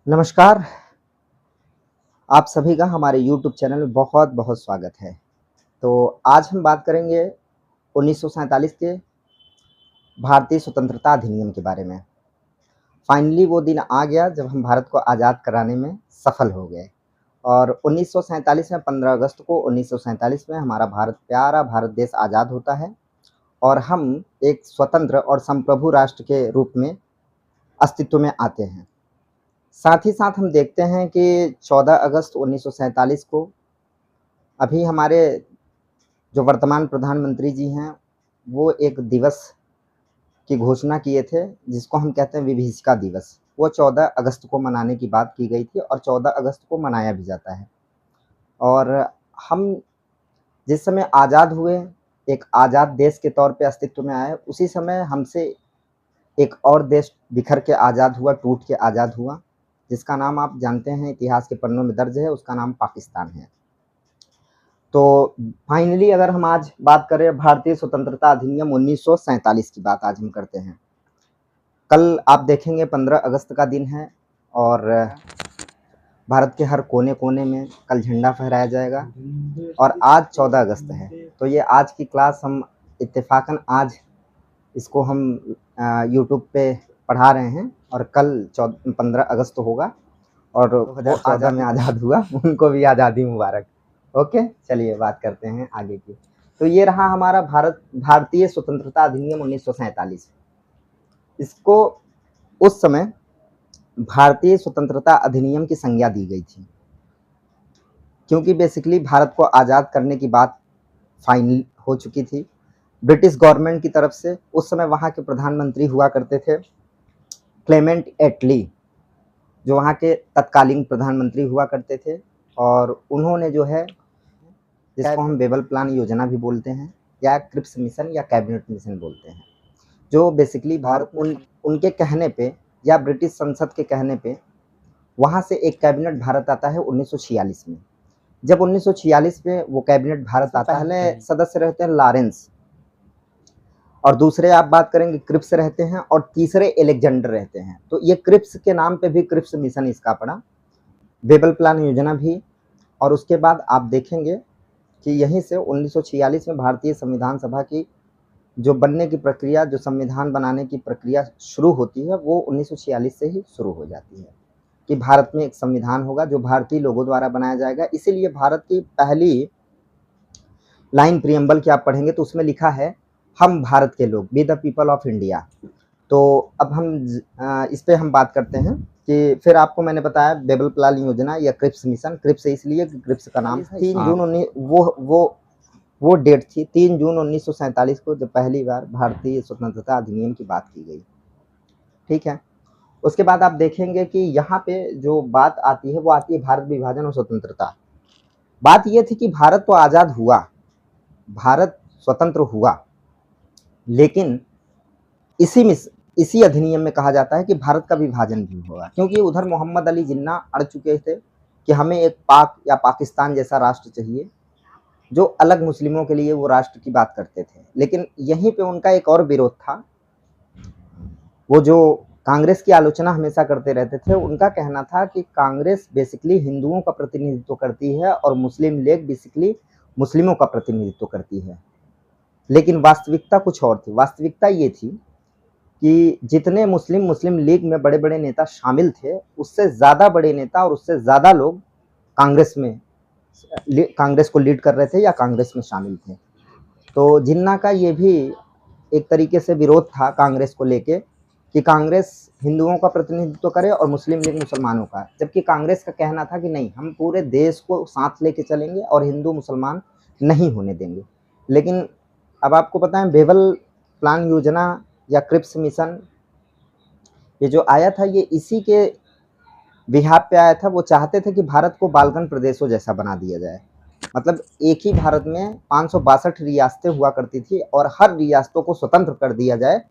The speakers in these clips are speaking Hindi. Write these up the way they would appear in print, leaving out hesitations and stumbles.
नमस्कार, आप सभी का हमारे YouTube चैनल में बहुत-बहुत स्वागत है। तो आज हम बात करेंगे 1947 के भारतीय स्वतंत्रता अधिनियम के बारे में। फाइनली वो दिन आ गया जब हम भारत को आज़ाद कराने में सफल हो गए और 1947 में 15 अगस्त को 1947 में हमारा प्यारा भारत देश आज़ाद होता है और हम एक स्वतंत्र और संप्रभु राष्ट्र के रूप में अस्तित्व में आते हैं। साथ ही साथ हम देखते हैं कि 14 अगस्त 1947 को अभी हमारे जो वर्तमान प्रधानमंत्री जी हैं, वो एक दिवस की घोषणा किए थे, जिसको हम कहते हैं विभीषिका दिवस। वो 14 अगस्त को मनाने की बात की गई थी और 14 अगस्त को मनाया भी जाता है। और हम जिस समय आज़ाद हुए, एक आज़ाद देश के तौर पे अस्तित्व में आए, उसी समय हमसे एक और देश बिखर के आज़ाद हुआ, टूट के आज़ाद हुआ, जिसका नाम आप जानते हैं, इतिहास के पन्नों में दर्ज है, उसका नाम पाकिस्तान है। तो फाइनली अगर हम आज बात करें भारतीय स्वतंत्रता अधिनियम 1947 की बात आज हम करते हैं। कल आप देखेंगे 15 अगस्त का दिन है और भारत के हर कोने-कोने में कल झंडा फहराया जाएगा और आज 14 अगस्त है। तो ये आज की क्लास हम इत्तेफ़ाकन आज इसको हम यूट्यूब पे पढ़ा रहे हैं और कल 15 अगस्त होगा और 2014 में आज़ाद हुआ, उनको भी आज़ादी मुबारक। ओके, चलिए बात करते हैं आगे की। तो ये रहा हमारा भारतीय स्वतंत्रता अधिनियम 1947। इसको उस समय भारतीय स्वतंत्रता अधिनियम की संज्ञा दी गई थी, क्योंकि बेसिकली भारत को आज़ाद करने की बात फाइनल हो चुकी थी। ब्रिटिश गवर्नमेंट की तरफ से उस समय वहाँ के प्रधानमंत्री हुआ करते थे क्लेमेंट एटली, जो वहाँ के तत्कालीन प्रधानमंत्री हुआ करते थे और उन्होंने जो है, जिसको हम बेबल प्लान योजना भी बोलते हैं या क्रिप्स मिशन या कैबिनेट मिशन बोलते हैं, जो बेसिकली भारत उनके कहने पे या ब्रिटिश संसद के कहने पे वहाँ से एक कैबिनेट भारत आता है 1946 में। जब 1946 में वो कैबिनेट भारत आता है, पहले सदस्य रहते हैं लॉरेंस और दूसरे आप बात करेंगे क्रिप्स रहते हैं और तीसरे एलेक्जेंडर रहते हैं। तो ये क्रिप्स के नाम पे भी क्रिप्स मिशन इसका पड़ा, बेबल प्लान योजना भी। और उसके बाद आप देखेंगे कि यहीं से 1946 में भारतीय संविधान सभा की जो बनने की प्रक्रिया, जो संविधान बनाने की प्रक्रिया शुरू होती है, वो 1946 से ही शुरू हो जाती है कि भारत में एक संविधान होगा जो भारतीय लोगों द्वारा बनाया जाएगा। इसीलिए भारत की पहली लाइन प्रियम्बल की आप पढ़ेंगे तो उसमें लिखा है, हम भारत के लोग, be the people of India. तो अब हम इस पे हम बात करते हैं कि फिर आपको मैंने बताया बेबल प्लान योजना या क्रिप्स मिशन। क्रिप्स इसलिए कि क्रिप्स का नाम 3 जून वो डेट थी 3 जून 1947 को, जब पहली बार भारतीय स्वतंत्रता अधिनियम की बात की गई। ठीक है, उसके बाद आप देखेंगे कि यहाँ पे जो बात आती है वो आती है भारत विभाजन और स्वतंत्रता। बात ये थी कि भारत तो आज़ाद हुआ, भारत स्वतंत्र हुआ, लेकिन इसी अधिनियम में कहा जाता है कि भारत का विभाजन भी होगा, क्योंकि उधर मोहम्मद अली जिन्ना अड़ चुके थे कि हमें एक पाक या पाकिस्तान जैसा राष्ट्र चाहिए, जो अलग मुस्लिमों के लिए वो राष्ट्र की बात करते थे। लेकिन यहीं पे उनका एक और विरोध था, वो जो कांग्रेस की आलोचना हमेशा करते रहते थे, उनका कहना था कि कांग्रेस बेसिकली हिंदुओं का प्रतिनिधित्व करती है और मुस्लिम लीग बेसिकली मुस्लिमों का प्रतिनिधित्व करती है। लेकिन वास्तविकता कुछ और थी। वास्तविकता ये थी कि जितने मुस्लिम लीग में बड़े-बड़े नेता शामिल थे, उससे ज़्यादा बड़े नेता और उससे ज़्यादा लोग कांग्रेस को लीड कर रहे थे या कांग्रेस में शामिल थे। तो जिन्ना का ये भी एक तरीके से विरोध था कांग्रेस को लेके कि कांग्रेस हिंदुओं का प्रतिनिधित्व करे और मुस्लिम लीग मुसलमानों का, जबकि कांग्रेस का कहना था कि नहीं, हम पूरे देश को साथ लेके चलेंगे और हिंदू मुसलमान नहीं होने देंगे। लेकिन अब आपको पता है बेबल प्लान योजना या क्रिप्स मिशन ये जो आया था, ये इसी के बिहाफ पे आया था। वो चाहते थे कि भारत को बाल्कन प्रदेशों जैसा बना दिया जाए, मतलब एक ही भारत में 562 रियासतें हुआ करती थी और हर रियासतों को स्वतंत्र कर दिया जाए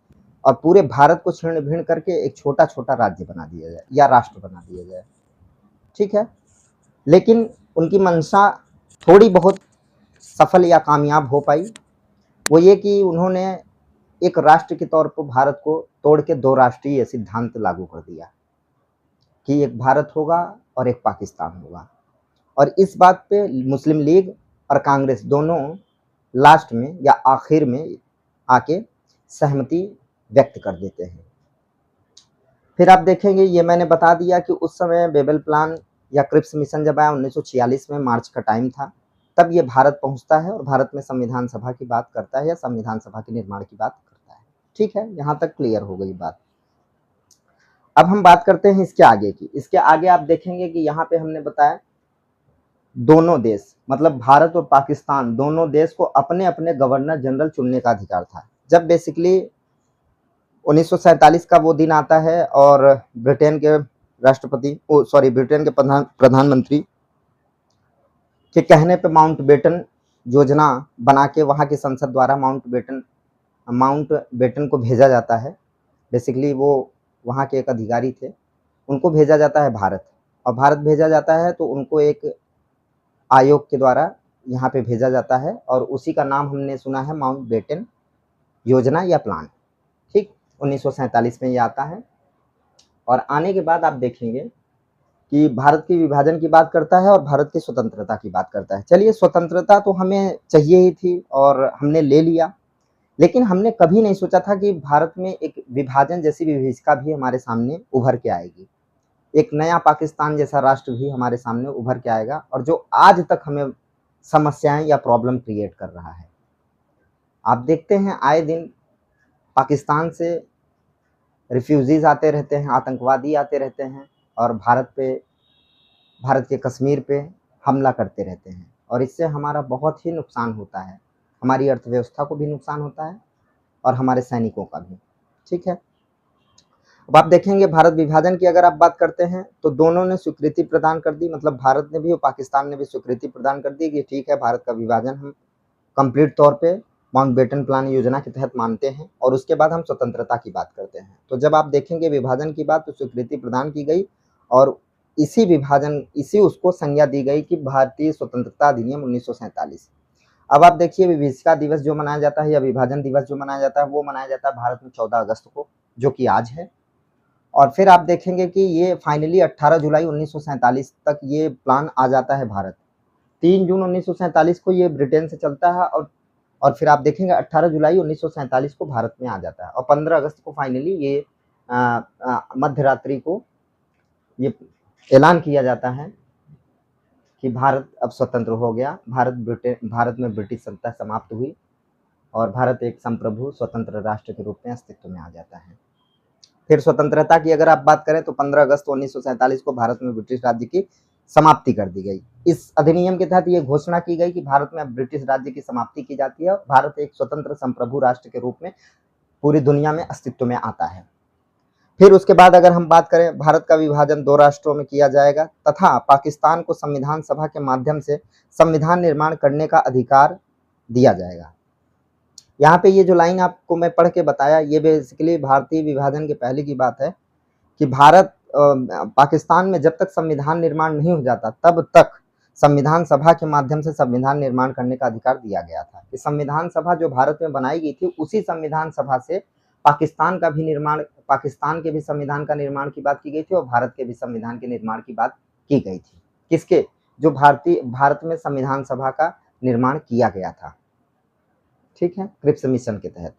और पूरे भारत को छिन्न भिन्न करके एक छोटा छोटा राज्य बना दिया जाए या राष्ट्र बना दिया जाए। ठीक है, लेकिन उनकी मंशा थोड़ी बहुत सफल या कामयाब हो पाई। वो ये कि उन्होंने एक राष्ट्र के तौर पर भारत को तोड़ के 2 राष्ट्रीय सिद्धांत लागू कर दिया कि एक भारत होगा और एक पाकिस्तान होगा। और इस बात पे मुस्लिम लीग और कांग्रेस दोनों लास्ट में या आखिर में आके सहमति व्यक्त कर देते हैं। फिर आप देखेंगे, ये मैंने बता दिया कि उस समय बेबल प्लान या क्रिप्स मिशन जब आया 1946 में, मार्च का टाइम था, तब ये भारत पहुंचता है और भारत में संविधान सभा की बात करता है या संविधान सभा के निर्माण की बात करता है। ठीक है, यहाँ तक क्लियर हो गई बात। अब हम बात करते हैं इसके आगे की। इसके आगे आप देखेंगे कि यहाँ पे हमने बताया दोनों देश मतलब भारत और पाकिस्तान दोनों देश को अपने अपने गवर्नर जनरल चुनने का अधिकार था। जब बेसिकली 1947 का वो दिन आता है और ब्रिटेन के ब्रिटेन के प्रधानमंत्री के कहने पे माउंटबेटन योजना बना के वहाँ की संसद द्वारा माउंटबेटन को भेजा जाता है। बेसिकली वो वहाँ के एक अधिकारी थे, उनको भेजा जाता है भारत, और भारत भेजा जाता है तो उनको एक आयोग के द्वारा यहाँ पे भेजा जाता है और उसी का नाम हमने सुना है माउंटबेटन योजना या प्लान। ठीक, 1947 में ये आता है। और आने के बाद आप देखेंगे कि भारत के विभाजन की बात करता है और भारत की स्वतंत्रता की बात करता है। चलिए, स्वतंत्रता तो हमें चाहिए ही थी और हमने ले लिया, लेकिन हमने कभी नहीं सोचा था कि भारत में एक विभाजन जैसी विभीषिका भी हमारे सामने उभर के आएगी, एक नया पाकिस्तान जैसा राष्ट्र भी हमारे सामने उभर के आएगा, और जो आज तक हमें समस्याएं या प्रॉब्लम क्रिएट कर रहा है। आप देखते हैं आए दिन पाकिस्तान से रिफ्यूजीज आते रहते हैं, आतंकवादी आते रहते हैं और भारत के कश्मीर पे हमला करते रहते हैं, और इससे हमारा बहुत ही नुकसान होता है। हमारी अर्थव्यवस्था को भी नुकसान होता है और हमारे सैनिकों का भी। ठीक है, अब आप देखेंगे भारत विभाजन की अगर आप बात करते हैं तो दोनों ने स्वीकृति प्रदान कर दी, मतलब भारत ने भी और पाकिस्तान ने भी स्वीकृति प्रदान कर दी कि ठीक है, भारत का विभाजन हम कंप्लीट तौर पे माउंटबेटन प्लान योजना के तहत मानते हैं, और उसके बाद हम स्वतंत्रता की बात करते हैं। तो जब आप देखेंगे विभाजन की बात, तो स्वीकृति प्रदान की गई और इसी उसको संज्ञा दी गई कि भारतीय स्वतंत्रता अधिनियम 1947। अब आप देखिए, विभीषिका दिवस जो मनाया जाता है या विभाजन दिवस जो मनाया जाता है, वो मनाया जाता है भारत में 14 अगस्त को, जो कि आज है। और फिर आप देखेंगे कि ये फाइनली 18 जुलाई 1947 तक ये प्लान आ जाता है भारत। 3 जून 1947 को ये ब्रिटेन से चलता है और फिर आप देखेंगे 18 जुलाई 1947 को भारत में आ जाता है, और 15 अगस्त को फाइनली ये मध्य रात्रि को ये ऐलान किया जाता है कि भारत अब स्वतंत्र हो गया। भारत में ब्रिटिश सत्ता समाप्त हुई और भारत एक संप्रभु स्वतंत्र राष्ट्र के रूप में अस्तित्व में आ जाता है। फिर स्वतंत्रता की अगर आप बात करें तो 15 अगस्त 1947 को भारत में ब्रिटिश राज्य की समाप्ति कर दी गई। इस अधिनियम के तहत ये घोषणा की गई कि भारत में अब ब्रिटिश राज्य की समाप्ति की जाती है और भारत एक स्वतंत्र संप्रभु राष्ट्र के रूप में पूरी दुनिया में अस्तित्व में आता है। फिर उसके बाद अगर हम बात करें, भारत का विभाजन 2 राष्ट्रों में किया जाएगा तथा पाकिस्तान को संविधान सभा के माध्यम से संविधान निर्माण करने का अधिकार दिया जाएगा। यहाँ पे ये जो लाइन आपको मैं पढ़ के बताया, ये बेसिकली भारतीय विभाजन के पहले की बात है कि पाकिस्तान में जब तक संविधान निर्माण नहीं हो जाता तब तक संविधान सभा के माध्यम से संविधान निर्माण करने का अधिकार दिया गया था। कि संविधान सभा जो भारत में बनाई गई थी, उसी संविधान सभा से पाकिस्तान के भी संविधान का निर्माण की बात की गई थी और भारत के भी संविधान के निर्माण की बात की गई थी। किसके? जो भारत में संविधान सभा का निर्माण किया गया था। ठीक है, क्रिप्स मिशन के तहत।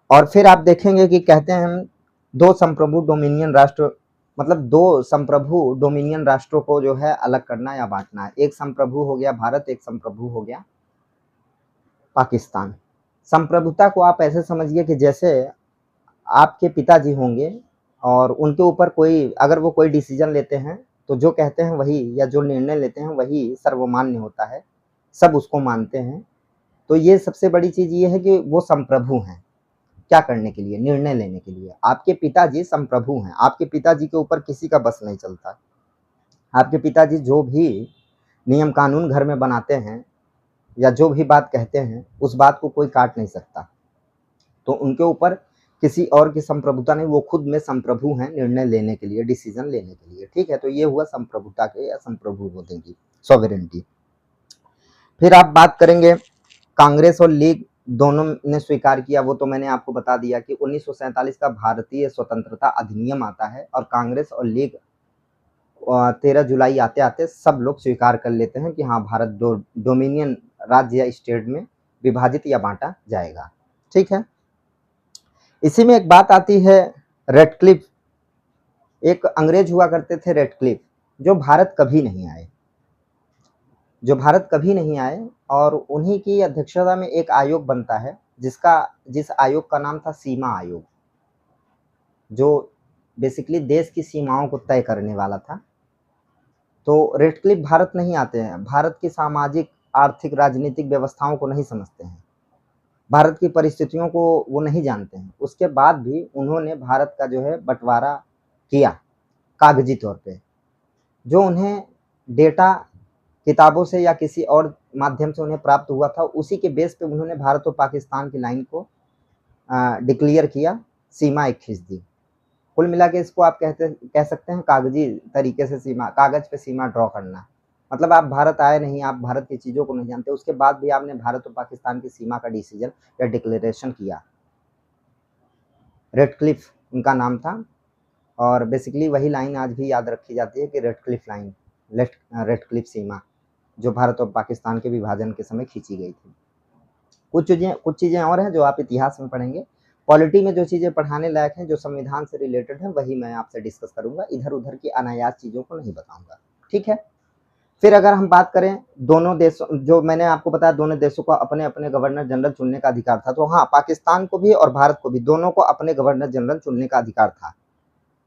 और फिर आप देखेंगे कि कहते हैं हम 2 संप्रभु डोमिनियन राष्ट्र, मतलब 2 संप्रभु डोमिनियन राष्ट्रों को जो है अलग करना या बांटना है। एक संप्रभु हो गया भारत, एक संप्रभु हो गया पाकिस्तान। संप्रभुता को आप ऐसे समझिए कि जैसे आपके पिताजी होंगे और उनके ऊपर अगर वो कोई डिसीजन लेते हैं तो जो कहते हैं वही, या जो निर्णय लेते हैं वही सर्वमान्य होता है, सब उसको मानते हैं। तो ये सबसे बड़ी चीज ये है कि वो संप्रभु हैं। क्या करने के लिए? निर्णय लेने के लिए। आपके पिताजी संप्रभु हैं, आपके पिताजी के ऊपर किसी का बस नहीं चलता। आपके पिताजी जो भी नियम कानून घर में बनाते हैं या जो भी बात कहते हैं, उस बात को कोई काट नहीं सकता। तो उनके ऊपर किसी और की संप्रभुता नहीं, वो खुद में संप्रभु हैं निर्णय लेने के लिए, डिसीजन लेने के लिए। ठीक है, तो ये हुआ संप्रभुता के या संप्रभु होने की, सॉवरेनिटी। फिर आप बात करेंगे कांग्रेस और लीग दोनों ने स्वीकार किया वो तो मैंने आपको बता दिया कि 1947 का भारतीय स्वतंत्रता अधिनियम आता है और कांग्रेस और लीग 13 जुलाई आते-आते सब लोग स्वीकार कर लेते हैं कि हाँ, भारत डोमिनियन राज्य या स्टेट में विभाजित या बाँटा जाएगा। ठीक है? इसी में एक बात आती है रेडक्लिफ, एक अंग्रेज हुआ करते थे रेडक्लिफ, जो भारत कभी नहीं आए। और उन्हीं की अध्यक्षता में एक आयोग बनता है जिस आयोग का नाम था सीमा आयोग, जो बेसिकली देश की सीमाओं को तय करने वाला था। तो रेडक्लिफ भारत नहीं आते हैं, भारत की सामाजिक, आर्थिक, राजनीतिक व्यवस्थाओं को नहीं समझते हैं, भारत की परिस्थितियों को वो नहीं जानते हैं। उसके बाद भी उन्होंने भारत का जो है बँटवारा किया कागजी तौर पे, जो उन्हें डेटा किताबों से या किसी और माध्यम से उन्हें प्राप्त हुआ था, उसी के बेस पे उन्होंने भारत और पाकिस्तान की लाइन को डिक्लेयर किया, सीमाएँ खींच दी। कुल मिला के इसको आप कह सकते हैं कागजी तरीके से सीमा, कागज पे सीमा ड्रॉ करना। मतलब आप भारत आए नहीं, आप भारत की चीज़ों को नहीं जानते, उसके बाद भी आपने भारत और पाकिस्तान की सीमा का डिसीजन या डिक्लेरेशन किया। रेडक्लिफ उनका नाम था और बेसिकली वही लाइन आज भी याद रखी जाती है कि रेडक्लिफ लाइन, रेडक्लिफ सीमा, जो भारत और पाकिस्तान के विभाजन के समय खींची गई थी। कुछ चीज़ें और हैं जो आप इतिहास में पढ़ेंगे। पॉलिटी में जो चीज़ें पढ़ाने लायक हैं, जो संविधान से रिलेटेड हैं, वही मैं आपसे डिस्कस करूँगा, इधर-उधर की अनायास चीज़ों को नहीं बताऊँगा। ठीक है? फिर अगर हम बात करें दोनों देशों, जो मैंने आपको बताया दोनों देशों को अपने-अपने गवर्नर जनरल चुनने का अधिकार था, तो हाँ, पाकिस्तान को भी और भारत को भी, दोनों को अपने गवर्नर जनरल चुनने का अधिकार था।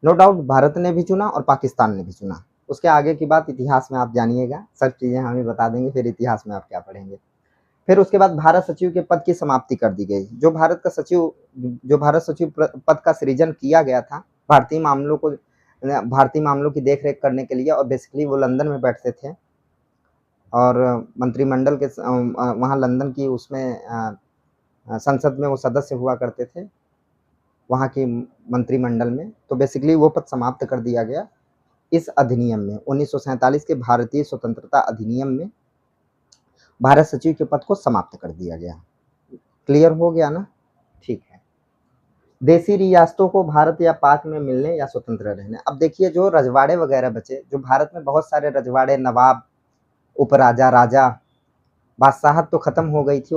नो डाउट भारत ने भी चुना और पाकिस्तान ने भी चुना। उसके आगे की बात इतिहास में आप जानिएगा, सब चीज़ें हम ही बता देंगे, फिर इतिहास में आप क्या पढ़ेंगे। फिर उसके बाद भारत सचिव के पद की समाप्ति कर दी गई। जो भारत सचिव पद का सृजन किया गया था भारतीय मामलों की देखरेख करने के लिए, और बेसिकली वो लंदन में बैठते थे और मंत्रिमंडल के वहाँ लंदन की उसमें संसद में वो सदस्य हुआ करते थे, वहाँ की मंत्रिमंडल में। तो बेसिकली वो पद समाप्त कर दिया गया इस अधिनियम में, 1947 के भारतीय स्वतंत्रता अधिनियम में भारत सचिव के पद को समाप्त कर दिया गया। क्लियर हो गया ना? ठीक है। देसी रियासतों को भारत या पाक में मिलने या स्वतंत्र रहने। अब देखिए जो रजवाड़े वगैरह बचे, जो भारत में बहुत सारे रजवाड़े, नवाब, उपराजा, राजा, बादशाहत तो खत्म हो गई थी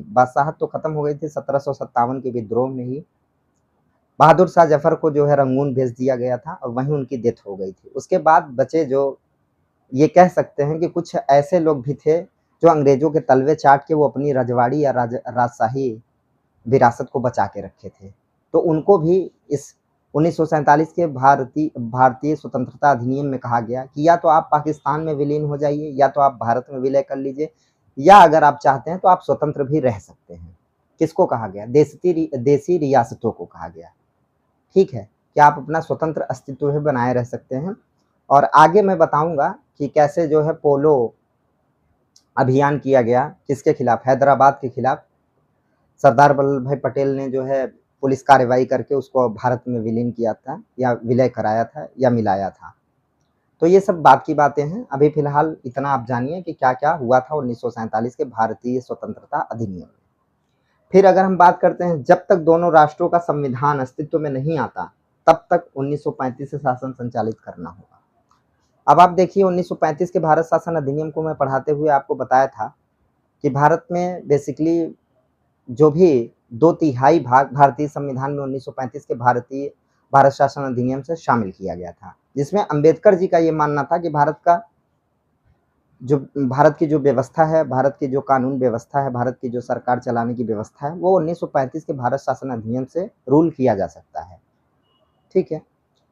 बादशाहत तो खत्म हो गई थी 1757 के विद्रोह में ही। बहादुर शाह जफर को जो है रंगून भेज दिया गया था और वहीं उनकी डेथ हो गई थी। उसके बाद बचे जो, ये कह सकते हैं कि कुछ ऐसे लोग भी थे जो अंग्रेजों के तलवे चाट के वो अपनी रजवाड़ी या राजशाही विरासत को बचा के रखे थे। तो उनको भी इस 1947 के भारतीय स्वतंत्रता अधिनियम में कहा गया कि या तो आप पाकिस्तान में विलीन हो जाइए, या तो आप भारत में विलय कर लीजिए, या अगर आप चाहते हैं तो आप स्वतंत्र भी रह सकते हैं। किसको कहा गया? देसी रियासतों को कहा गया। ठीक है, कि आप अपना स्वतंत्र अस्तित्व भी बनाए रह सकते हैं। और आगे मैं बताऊंगा कि कैसे जो है पोलो अभियान किया गया, किसके खिलाफ? हैदराबाद के खिलाफ। सरदार वल्लभ भाई पटेल ने जो है पुलिस कार्रवाई करके उसको भारत में विलीन किया था, या विलय कराया था, या मिलाया था। तो ये सब बात की बातें हैं। अभी फिलहाल इतना आप जानिए कि क्या क्या हुआ था 1947 के भारतीय स्वतंत्रता अधिनियम में। फिर अगर हम बात करते हैं, जब तक दोनों राष्ट्रों का संविधान अस्तित्व में नहीं आता तब तक 1935 से शासन संचालित करना होगा। अब आप देखिए 1935 के भारत शासन अधिनियम को मैं पढ़ाते हुए आपको बताया था कि भारत में बेसिकली जो भी 2/3 भाग भारतीय संविधान में 1935 के भारत शासन अधिनियम से शामिल किया गया था, जिसमें अंबेडकर जी का ये मानना था कि भारत की जो व्यवस्था है, भारत की जो कानून व्यवस्था है, भारत की जो सरकार चलाने की व्यवस्था है, वो 1935 के भारत शासन अधिनियम से रूल किया जा सकता है। ठीक है,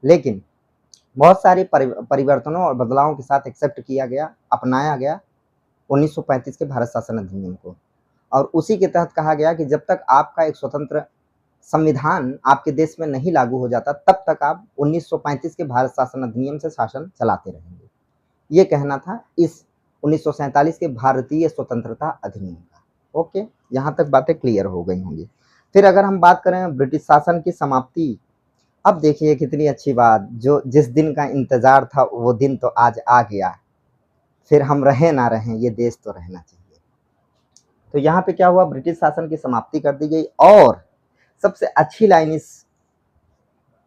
लेकिन बहुत सारे परिवर्तनों और बदलावों के साथ एक्सेप्ट किया गया, अपनाया गया 1935 के भारत शासन अधिनियम को। और उसी के तहत कहा गया कि जब तक आपका एक स्वतंत्र संविधान आपके देश में नहीं लागू हो जाता, तब तक आप 1935 के भारत शासन अधिनियम से शासन चलाते रहेंगे। ये कहना था इस 1947 के भारतीय स्वतंत्रता अधिनियम का। ओके, यहाँ तक बातें क्लियर हो गई होंगी। फिर अगर हम बात करें ब्रिटिश शासन की समाप्ति, अब देखिए कितनी अच्छी बात, जो जिस दिन का इंतजार था वो दिन तो आज आ गया, फिर हम रहें ना रहें ये देश तो रहना चाहिए। तो यहाँ पे क्या हुआ, ब्रिटिश शासन की समाप्ति कर दी गई। और सबसे अच्छी लाइन इस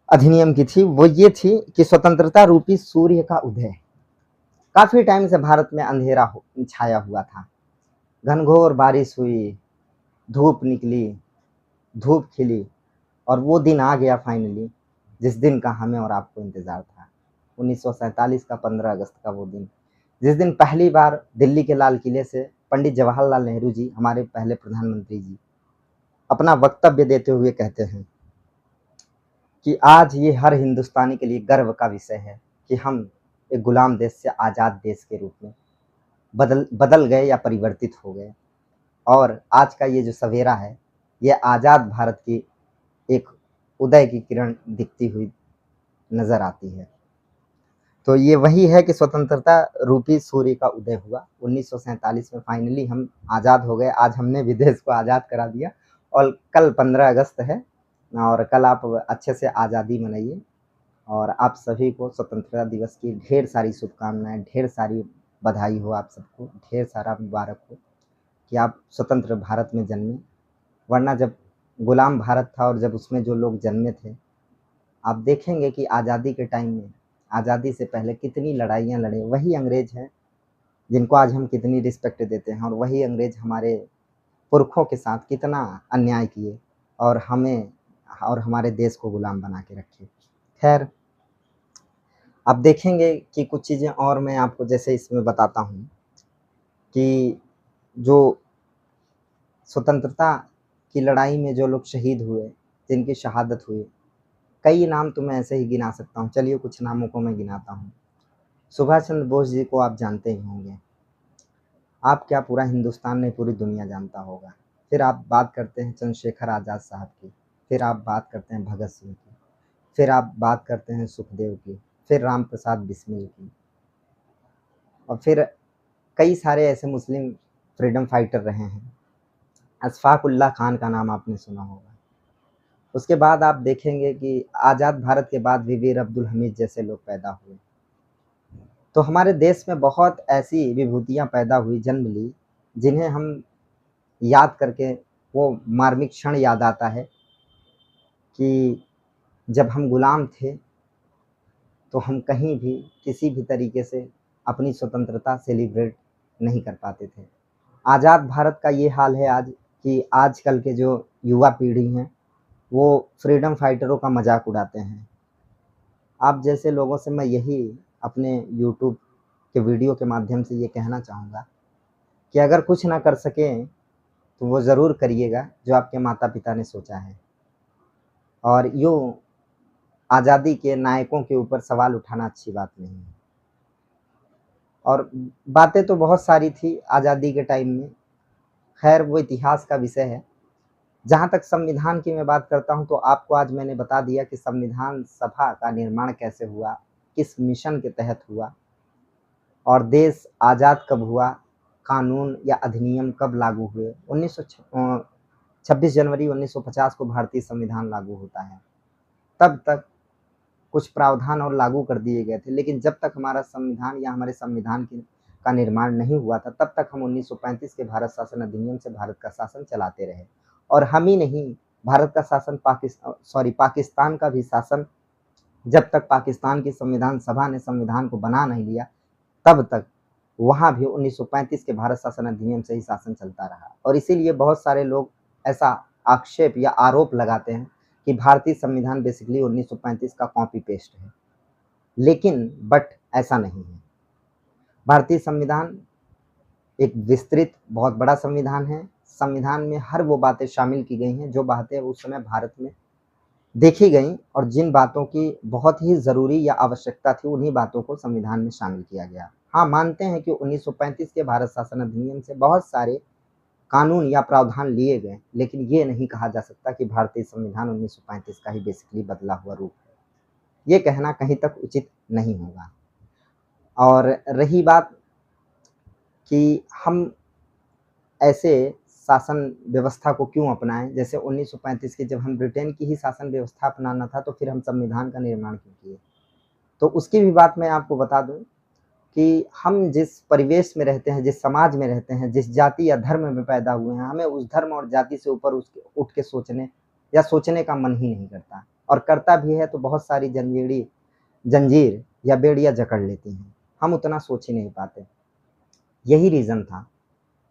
अधिनियम की थी वो ये थी कि स्वतंत्रता रूपी सूर्य का उदय। काफी टाइम से भारत में अंधेरा छाया हुआ था, घनघोर बारिश हुई, धूप निकली, धूप खिली, और वो दिन आ गया फाइनली जिस दिन का हमें और आपको इंतजार था। 1947 का 15 अगस्त का वो दिन, जिस दिन पहली बार दिल्ली के लाल किले से पंडित जवाहरलाल नेहरू जी, हमारे पहले प्रधानमंत्री जी, अपना वक्तव्य देते हुए कहते हैं कि आज ये हर हिंदुस्तानी के लिए गर्व का विषय है कि हम एक गुलाम देश से आज़ाद देश के रूप में बदल गए या परिवर्तित हो गए। और आज का ये जो सवेरा है, ये आज़ाद भारत की एक उदय की किरण दिखती हुई नजर आती है। तो ये वही है कि स्वतंत्रता रूपी सूर्य का उदय हुआ 1947 में। फाइनली हम आज़ाद हो गए। आज हमने भी देश को आज़ाद करा दिया। और कल 15 अगस्त है, और कल आप अच्छे से आज़ादी मनाइए। और आप सभी को स्वतंत्रता दिवस की ढेर सारी शुभकामनाएं, ढेर सारी बधाई हो आप सबको, ढेर सारा मुबारक हो कि आप स्वतंत्र भारत में जन्मे। वरना जब गुलाम भारत था और जब उसमें जो लोग जन्मे थे, आप देखेंगे कि आज़ादी के टाइम में, आज़ादी से पहले कितनी लड़ाइयाँ लड़े वही अंग्रेज हैं जिनको आज हम कितनी रिस्पेक्ट देते हैं। और वही अंग्रेज हमारे पुरखों के साथ कितना अन्याय किए और हमें और हमारे देश को गुलाम बना के रखे। खैर, आप देखेंगे कि कुछ चीज़ें और मैं आपको जैसे इसमें बताता हूँ कि जो स्वतंत्रता की लड़ाई में जो लोग शहीद हुए, जिनकी शहादत हुई, कई नाम तो मैं ऐसे ही गिना सकता हूँ। चलिए कुछ नामों को मैं गिनाता हूँ। सुभाष चंद्र बोस जी को आप जानते ही होंगे, आप क्या पूरा हिंदुस्तान नहीं पूरी दुनिया जानता होगा। फिर आप बात करते हैं चंद्रशेखर आज़ाद साहब की, फिर आप बात करते हैं भगत सिंह की, फिर आप बात करते हैं सुखदेव की, फिर राम प्रसाद बिस्मिल की, और फिर कई सारे ऐसे मुस्लिम फ्रीडम फाइटर रहे हैं। अशफाक उल्लाह खान का नाम आपने सुना होगा। उसके बाद आप देखेंगे कि आज़ाद भारत के बाद भी वीर अब्दुल हमीद जैसे लोग पैदा हुए। तो हमारे देश में बहुत ऐसी विभूतियाँ पैदा हुई, जन्म ली, जिन्हें हम याद करके वो मार्मिक क्षण याद आता है कि जब हम गुलाम थे तो हम कहीं भी किसी भी तरीके से अपनी स्वतंत्रता सेलिब्रेट नहीं कर पाते थे। आज़ाद भारत का ये हाल है आज कि आजकल के जो युवा पीढ़ी हैं वो फ्रीडम फाइटरों का मजाक उड़ाते हैं। आप जैसे लोगों से मैं यही अपने यूट्यूब के वीडियो के माध्यम से ये कहना चाहूँगा कि अगर कुछ ना कर सकें तो वो ज़रूर करिएगा जो आपके माता पिता ने सोचा है। और यूँ आज़ादी के नायकों के ऊपर सवाल उठाना अच्छी बात नहीं है। और बातें तो बहुत सारी थी आज़ादी के टाइम में, खैर वो इतिहास का विषय है। जहाँ तक संविधान की मैं बात करता हूँ तो आपको आज मैंने बता दिया कि संविधान सभा का निर्माण कैसे हुआ, किस मिशन के तहत हुआ, और देश आज़ाद कब हुआ, कानून या अधिनियम कब लागू हुए। 26 जनवरी 1950 को भारतीय संविधान लागू होता है। तब तक कुछ प्रावधान और लागू कर दिए गए थे, लेकिन जब तक हमारा संविधान या हमारे संविधान का निर्माण नहीं हुआ था तब तक हम 1935 के भारत शासन अधिनियम से भारत का शासन चलाते रहे। और हम ही नहीं, भारत का शासन पाकिस्तान का भी शासन, जब तक पाकिस्तान की संविधान सभा ने संविधान को बना नहीं लिया तब तक वहाँ भी 1935 के भारत शासन अधिनियम से ही शासन चलता रहा। और इसीलिए बहुत सारे लोग ऐसा आक्षेप या आरोप लगाते हैं कि भारतीय संविधान बेसिकली 1935 का कॉपी पेस्ट है, लेकिन ऐसा नहीं है। भारतीय संविधान एक विस्तृत बहुत बड़ा संविधान है। संविधान में हर वो बातें शामिल की गई हैं जो बातें उस समय भारत में देखी गई, और जिन बातों की बहुत ही ज़रूरी या आवश्यकता थी उन्हीं बातों को संविधान में शामिल किया गया। हाँ, मानते हैं कि 1935 के भारत शासन अधिनियम से बहुत सारे कानून या प्रावधान लिए गए, लेकिन ये नहीं कहा जा सकता कि भारतीय संविधान 1935 का ही बेसिकली बदला हुआ रूप है। ये कहना कहीं तक उचित नहीं होगा। और रही बात कि हम ऐसे शासन व्यवस्था को क्यों अपनाएं, जैसे 1935 की जब हम ब्रिटेन की ही शासन व्यवस्था अपनाना था तो फिर हम संविधान का निर्माण क्यों किए। तो उसकी भी बात मैं आपको बता दूं कि हम जिस परिवेश में रहते हैं, जिस समाज में रहते हैं, जिस जाति या धर्म में पैदा हुए हैं, हमें उस धर्म और जाति से ऊपर उठ के सोचने या सोचने का मन ही नहीं करता, और करता भी है तो बहुत सारी जंजीर या बेड़ियाँ जकड़ लेती हैं। हम उतना सोच ही नहीं पाते। यही रीज़न था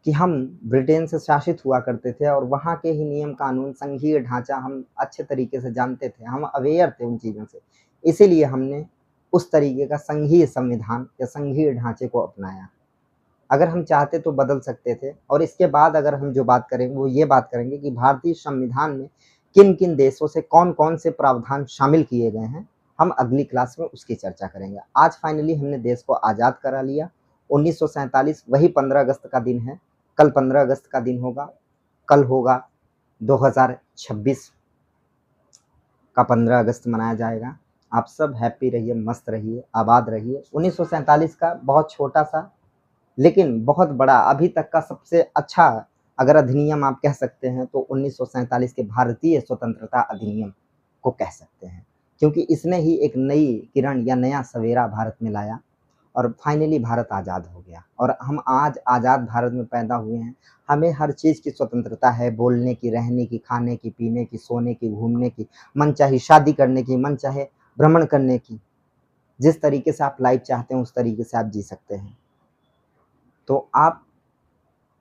कि हम ब्रिटेन से शासित हुआ करते थे और वहाँ के ही नियम कानून, संघीय ढाँचा हम अच्छे तरीके से जानते थे, हम अवेयर थे उन चीज़ों से। इसीलिए हमने उस तरीके का संघीय संविधान या संघीय ढाँचे को अपनाया। अगर हम चाहते तो बदल सकते थे, और इसके बाद अगर हम जो बात करेंगे वो ये बात करेंगे कि भारतीय संविधान में किन-किन देशों से कौन-कौन से प्रावधान शामिल किए गए हैं, हम अगली क्लास में उसकी चर्चा करेंगे। आज फाइनली हमने देश को आज़ाद करा लिया। 1947 वही 15 अगस्त का दिन है। कल 15 अगस्त का दिन होगा, कल होगा 2026 का 15 अगस्त मनाया जाएगा। आप सब हैप्पी रहिए, मस्त रहिए, आबाद रहिए। 1947 का बहुत छोटा-सा लेकिन बहुत बड़ा, अभी तक का सबसे अच्छा अगर अधिनियम आप कह सकते हैं तो 1947 के भारतीय स्वतंत्रता अधिनियम को कह सकते हैं, क्योंकि इसने ही एक नई किरण या नया सवेरा भारत में लाया और फाइनली भारत आज़ाद हो गया। और हम आज आज़ाद भारत में पैदा हुए हैं। हमें हर चीज़ की स्वतंत्रता है, बोलने की, रहने की, खाने की, पीने की, सोने की, घूमने की, मनचाही शादी करने की, मनचाहे भ्रमण करने की। जिस तरीके से आप लाइफ़ चाहते हैं उस तरीके से आप जी सकते हैं। तो आप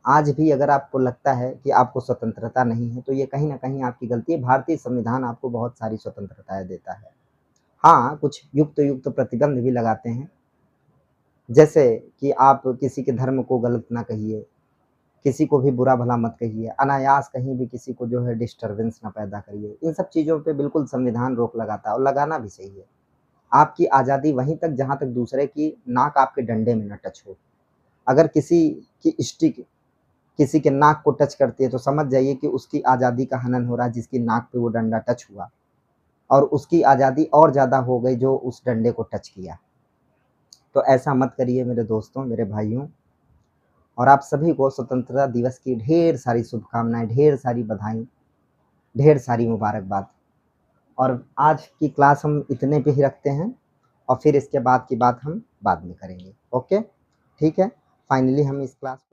आज भी अगर आपको लगता है कि आपको स्वतंत्रता नहीं है, तो ये कहीं न कहीं आपकी गलती है। भारतीय संविधान आपको बहुत सारी स्वतंत्रताएँ देता है। हाँ, कुछ युक्त-युक्त प्रतिबंध भी लगाते हैं, जैसे कि आप किसी के धर्म को गलत ना कहिए, किसी को भी बुरा-भला मत कहिए, अनायास कहीं भी किसी को जो है डिस्टर्बेंस ना पैदा करिए। इन सब चीज़ों पे बिल्कुल संविधान रोक लगाता है और लगाना भी सही है। आपकी आज़ादी वहीं तक जहाँ तक दूसरे की नाक आपके डंडे में ना टच हो। अगर किसी की स्टिक किसी के नाक को टच करती है तो समझ जाइए कि उसकी आज़ादी का हनन हो रहा है, जिसकी नाक पे वो डंडा टच हुआ, और उसकी आज़ादी और ज़्यादा हो गई जो उस डंडे को टच किया। तो ऐसा मत करिए मेरे दोस्तों, मेरे भाइयों, और आप सभी को स्वतंत्रता दिवस की ढेर सारी शुभकामनाएँ, ढेर सारी बधाई, ढेर सारी मुबारकबाद। और आज की क्लास हम इतने पे ही रखते हैं और फिर इसके बाद की बात हम बाद में करेंगे। ओके? ठीक है? फाइनली हम इस क्लास को